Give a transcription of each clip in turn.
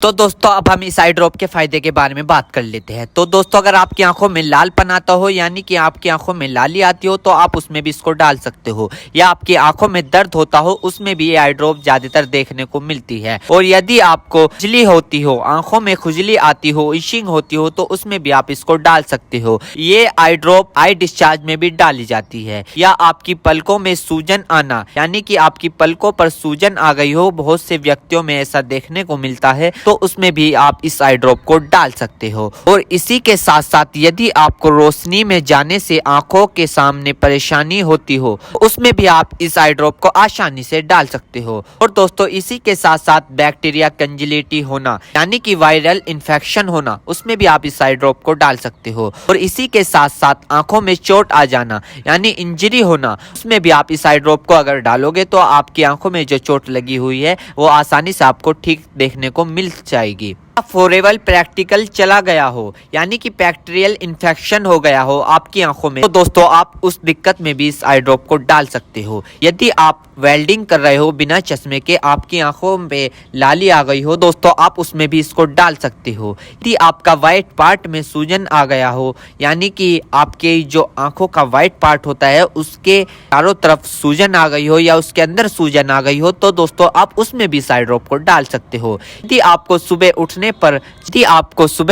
तो दोस्तों अब हम इस आई ड्रॉप के फायदे के बारे में बात कर लेते हैं। तो दोस्तों अगर आपकी आंखों में लालपन आता हो यानी कि आपकी आंखों में लाली आती हो तो आप उसमें भी इसको डाल सकते हो, या आपकी आंखों में दर्द होता हो उसमें भी ये आई ड्रॉप ज्यादातर देखने को मिलती है। और यदि आपको खुजली होती हो, आंखों में खुजली आती हो, इशिंग होती हो तो उसमें भी आप इसको डाल सकते हो। ये आई ड्रॉप आई डिस्चार्ज में भी डाली जाती है। या आपकी पलकों में सूजन आना यानी कि आपकी पलकों पर सूजन आ गई हो, बहुत से व्यक्तियों में ऐसा देखने को मिलता है, तो उसमें भी आप इस आई ड्रॉप को डाल सकते हो। और इसी के साथ साथ यदि आपको रोशनी में जाने से आंखों के सामने परेशानी होती हो उसमें भी आप इस आई ड्रॉप को आसानी से डाल सकते हो। और दोस्तों इसी के साथ साथ बैक्टीरिया कंजिलिटी होना यानी कि वायरल इन्फेक्शन होना, उसमें भी आप इस आई ड्रॉप को डाल सकते हो। और इसी के साथ साथ आंखों में चोट आ जाना यानी इंजरी होना, उसमें भी आप इस आई ड्रॉप को अगर डालोगे तो आपकी आंखों में जो चोट लगी हुई है वो आसानी से आपको ठीक देखने को मिल जाएगी। फॉरेबल प्रैक्टिकल चला गया हो यानी कि बैक्टीरियल इन्फेक्शन हो गया हो आपकी आंखों में, तो दोस्तों आप उस दिक्कत में भी इस आई ड्रॉप को डाल सकते हो। यदि आप वेल्डिंग कर रहे हो बिना चश्मे के, आपकी आंखों में लाली आ गई हो दोस्तों, आप उसमें भी इसको डाल सकते हो। यदि आपका व्हाइट पार्ट में सूजन आ गया हो यानी कि आपके जो आंखों का व्हाइट पार्ट होता है उसके चारों तरफ सूजन आ गई हो या उसके अंदर सूजन आ गई हो तो दोस्तों आप उसमें भी इस आई ड्रॉप को डाल सकते हो। यदि आपको सुबह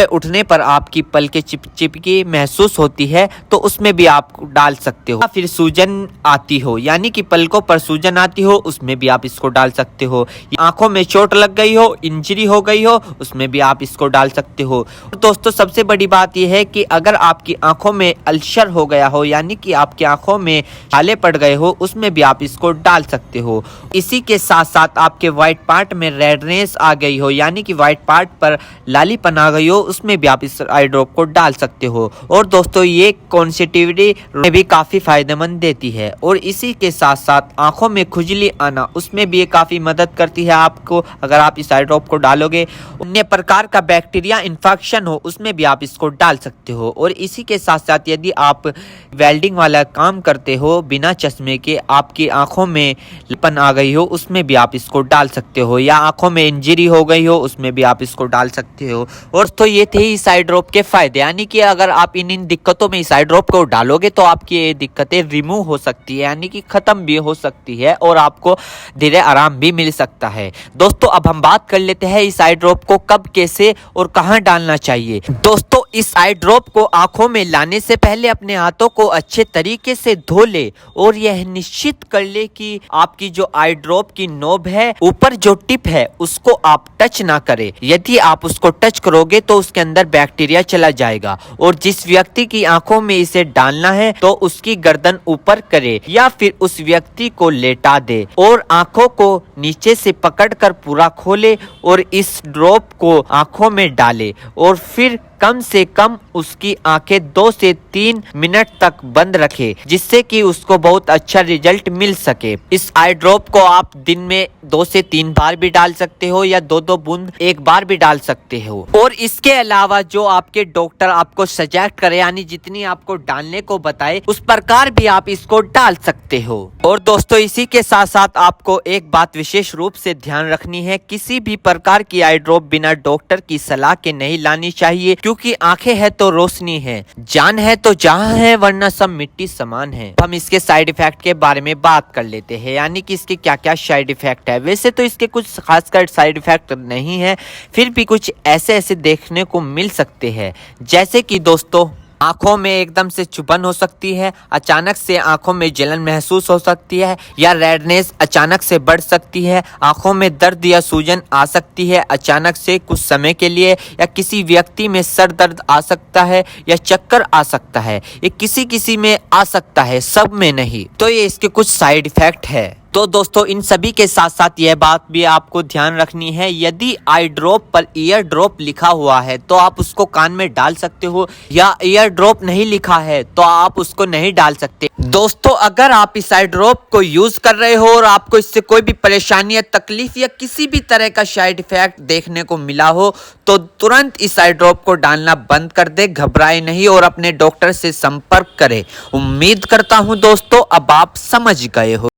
उठने पर आपकी पलकें चिपचिपकी महसूस होती है तो उसमें भी आप डाल सकते हो। या फिर सूजन आती हो यानी कि पलकों पर सूजन आती हो उसमें भी आप इसको डाल सकते हो। आंखों में चोट लग गई हो, इंजरी हो गई हो, उसमें भी आप इसको डाल सकते हो। दोस्तों सबसे बड़ी बात यह है कि अगर आपकी आंखों में अल्सर हो गया हो यानी कि आपकी आंखों में छाले पड़ गए हो उसमें भी आप इसको डाल सकते हो। इसी के साथ साथ आपके व्हाइट पार्ट में रेडनेस आ गई हो यानी कि व्हाइट पार्ट पर लालीपन आ गई हो उसमें भी आप इस आई ड्रॉप को डाल सकते हो। और दोस्तों ये कॉन्सेटिविटी में भी काफी फायदेमंद देती है। और इसी के साथ साथ आंखों में खुजली आना उसमें भी ये काफी मदद करती है आपको। अगर आप इस आई ड्रॉप को डालोगे, अन्य प्रकार का बैक्टीरिया इन्फेक्शन हो उसमें भी आप इसको डाल सकते हो। और इसी के साथ साथ यदि आप वेल्डिंग वाला काम करते हो बिना चश्मे के, आपकी आंखों में लालीपन आ गई हो उसमें भी आप इसको डाल सकते हो, या आंखों में इंजरी हो गई हो उसमें भी आप इसको डाल सकते हो। और तो ये थे इस आई ड्रॉप के फायदे, यानी कि अगर आप इन दिक्कतों में इस आई ड्रॉप को डालोगे तो आपकी ये दिक्कतें रिमूव हो सकती है यानी कि खत्म भी हो सकती है और आपको धीरे आराम भी मिल सकता है। दोस्तों अब हम बात कर लेते हैं इस आई ड्रॉप को कब, कैसे और कहां डालना चाहिए। दोस्तों इस आई ड्रॉप को आंखों में लाने से पहले अपने हाथों को अच्छे तरीके से धो ले और यह निश्चित कर ले कि आपकी जो आई ड्रॉप की नोब है, ऊपर जो टिप है उसको आप टच ना करें। यदि आप उसको टच करोगे तो उसके अंदर बैक्टीरिया चला जाएगा। और जिस व्यक्ति की आंखों में इसे डालना है तो उसकी गर्दन ऊपर करे या फिर उस व्यक्ति को लेटा दे और आंखों को नीचे से पकड़कर पूरा खोले और इस ड्रॉप को आंखों में डाले और फिर कम से कम उसकी आंखें 2 से 3 मिनट तक बंद रखे, जिससे कि उसको बहुत अच्छा रिजल्ट मिल सके। इस आई ड्रॉप को आप दिन में 2 से 3 बार भी डाल सकते हो या 2-2 बूंद एक बार भी डाल सकते हो। और इसके अलावा जो आपके डॉक्टर आपको सजेस्ट करे यानी जितनी आपको डालने को बताए उस प्रकार भी आप इसको डाल सकते हो। और दोस्तों इसी के साथ साथ आपको एक बात विशेष रूप से ध्यान रखनी है, किसी भी प्रकार की आई ड्रॉप बिना डॉक्टर की सलाह के नहीं लानी चाहिए, क्योंकि आंखें है तो रोशनी है, जान है तो जहां है, वरना सब मिट्टी समान है। हम इसके साइड इफेक्ट के बारे में बात कर लेते हैं, यानी कि इसके क्या क्या साइड इफेक्ट है। वैसे तो इसके कुछ खासकर साइड इफेक्ट नहीं है, फिर भी कुछ ऐसे देखने को मिल सकते हैं, जैसे कि दोस्तों आंखों में एकदम से चुभन हो सकती है, अचानक से आंखों में जलन महसूस हो सकती है, या रेडनेस अचानक से बढ़ सकती है, आंखों में दर्द या सूजन आ सकती है अचानक से कुछ समय के लिए, या किसी व्यक्ति में सर दर्द आ सकता है या चक्कर आ सकता है। ये किसी किसी में आ सकता है, सब में नहीं। तो ये इसके कुछ साइड इफेक्ट है। तो दोस्तों इन सभी के साथ साथ यह बात भी आपको ध्यान रखनी है, यदि आई ड्रॉप पर ईयर ड्रॉप लिखा हुआ है तो आप उसको कान में डाल सकते हो, या ईयर ड्रॉप नहीं लिखा है तो आप उसको नहीं डाल सकते। दोस्तों अगर आप इस आई ड्रॉप को यूज कर रहे हो और आपको इससे कोई भी परेशानी या तकलीफ या किसी भी तरह का साइड इफेक्ट देखने को मिला हो तो तुरंत इस आई ड्रॉप को डालना बंद कर दे, घबराए नहीं और अपने डॉक्टर से संपर्क करें। उम्मीद करता हूं दोस्तों अब आप समझ गए हो।